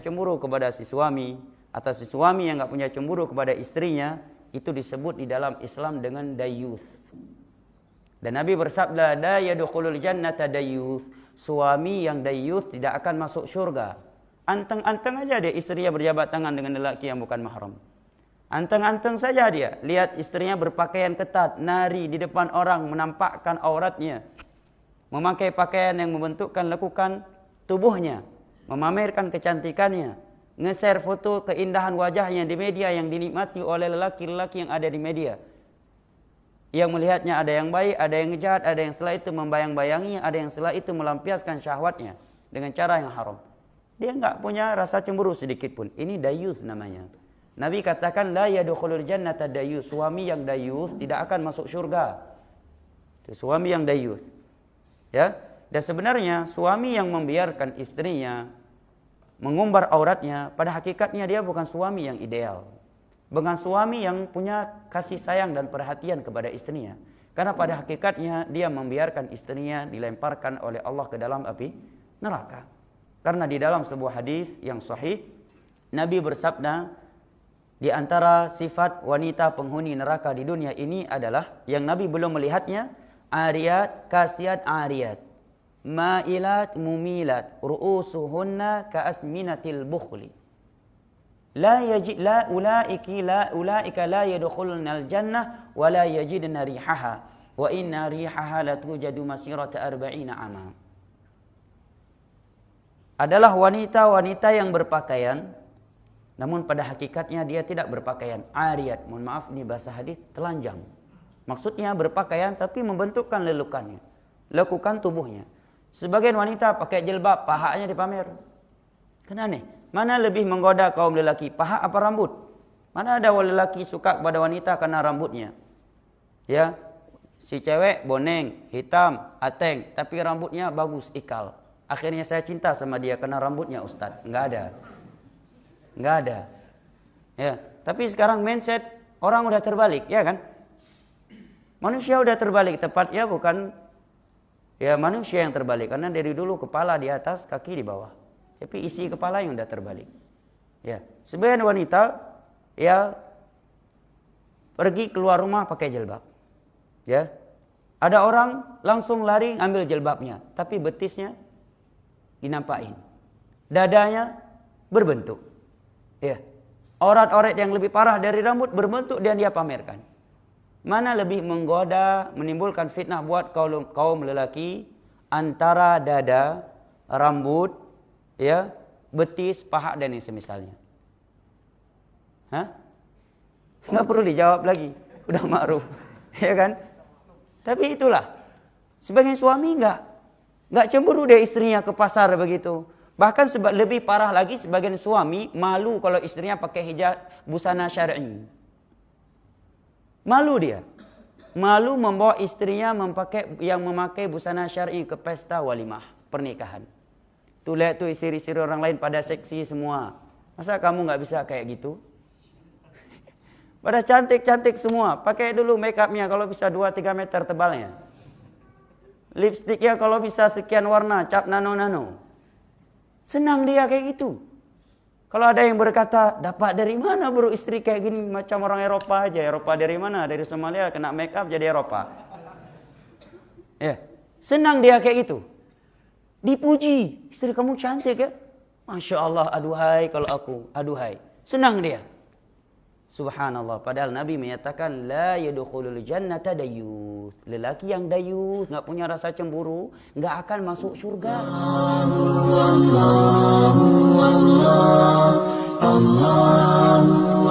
cemburu kepada si suami, atau si suami yang nggak punya cemburu kepada istrinya, itu disebut di dalam Islam dengan dayuth. Dan Nabi bersabda, la yadkhulul jannata dayuth. Suami yang dayuth tidak akan masuk surga. Anteng-anteng aja dia istrinya berjabat tangan dengan lelaki yang bukan mahram. Anteng-anteng saja dia lihat istrinya berpakaian ketat, nari di depan orang, menampakkan auratnya, memakai pakaian yang membentukkan lekukan tubuhnya, memamerkan kecantikannya, nge-share foto keindahan wajahnya di media yang dinikmati oleh lelaki-lelaki yang ada di media. Yang melihatnya ada yang baik, ada yang jahat, ada yang setelah itu membayang-bayangi, ada yang setelah itu melampiaskan syahwatnya dengan cara yang haram. Dia enggak punya rasa cemburu sedikit pun. Ini dayuth namanya. Nabi katakan la yadkhulul jannata dayuth. Suami yang dayuth tidak akan masuk surga. Itu suami yang dayuth. Ya. Dan sebenarnya suami yang membiarkan istrinya mengumbar auratnya, pada hakikatnya dia bukan suami yang ideal. Bukan suami yang punya kasih sayang dan perhatian kepada istrinya. Karena pada hakikatnya dia membiarkan istrinya dilemparkan oleh Allah ke dalam api neraka. Karena di dalam sebuah hadis yang sahih, Nabi bersabda, di antara sifat wanita penghuni neraka di dunia ini adalah, yang Nabi belum melihatnya, ariyat, kasiat, ariyat, ma'ilat, mumilat, ru'usuhunna ka'asminatil bukhli. La ulaika la yadkhulunal jannah wa la yajidna rihaha wa inna rihaha la tujadu masirata 40 ama. Adalah wanita-wanita yang berpakaian, namun pada hakikatnya dia tidak berpakaian. Ariyat, mohon maaf ini bahasa hadis, telanjang. Maksudnya berpakaian tapi membentukkan lelukannya, lekukan tubuhnya. Sebagian wanita pakai jilbab, pahanya dipamer. Kan aneh. Mana lebih menggoda kaum lelaki, paha apa rambut? Mana ada lelaki suka kepada wanita karena rambutnya? Ya, si cewek boneng, hitam, ateng, tapi rambutnya bagus, ikal. Akhirnya saya cinta sama dia karena rambutnya, Ustaz. Enggak ada. Enggak ada. Ya, tapi sekarang mindset orang udah terbalik, ya kan? Manusia udah terbalik, tepatnya bukan ya manusia yang terbalik, karena dari dulu kepala di atas, kaki di bawah. Tapi isi kepala yang udah terbalik. Ya, sebagian wanita ya pergi keluar rumah pakai jilbab. Ya. Ada orang langsung lari ambil jilbabnya, tapi betisnya dinampakin. Dadanya berbentuk. Ya. Aurat-aurat yang lebih parah dari rambut berbentuk dan dia pamerkan. Mana lebih menggoda, menimbulkan fitnah buat kaum lelaki antara dada, rambut, ya, betis, paha dan yang semisalnya. Hah? Nggak perlu dijawab lagi, udah ma'ruf, ya kan? Tapi itulah, sebagian suami nggak cemburu dia istrinya ke pasar begitu. Bahkan lebih parah lagi, sebagian suami malu kalau istrinya pakai hijab busana syar'i. Malu dia, malu membawa istrinya memakai busana syar'i ke pesta walimah pernikahan. Tuh lihat tuh istri-istri orang lain pada seksi semua. Masa kamu nggak bisa kayak gitu? Pada cantik-cantik semua. Pakai dulu make upnya kalau bisa 2-3 meter tebalnya. Lipstiknya kalau bisa sekian warna, cap nano-nano. Senang dia kayak gitu. Kalau ada yang berkata, dapat dari mana bro istri kayak gini? Macam orang Eropa aja. Eropa dari mana? Dari Somalia kena make up jadi Eropa. Ya, senang dia kayak gitu. Dipuji, istri kamu cantik ya. Masya Allah, aduhai kalau aku, aduhai. Senang dia. Subhanallah, padahal Nabi menyatakan la yadkhulul jannata dayuth. Lelaki yang dayuth, enggak punya rasa cemburu, enggak akan masuk surga. Allah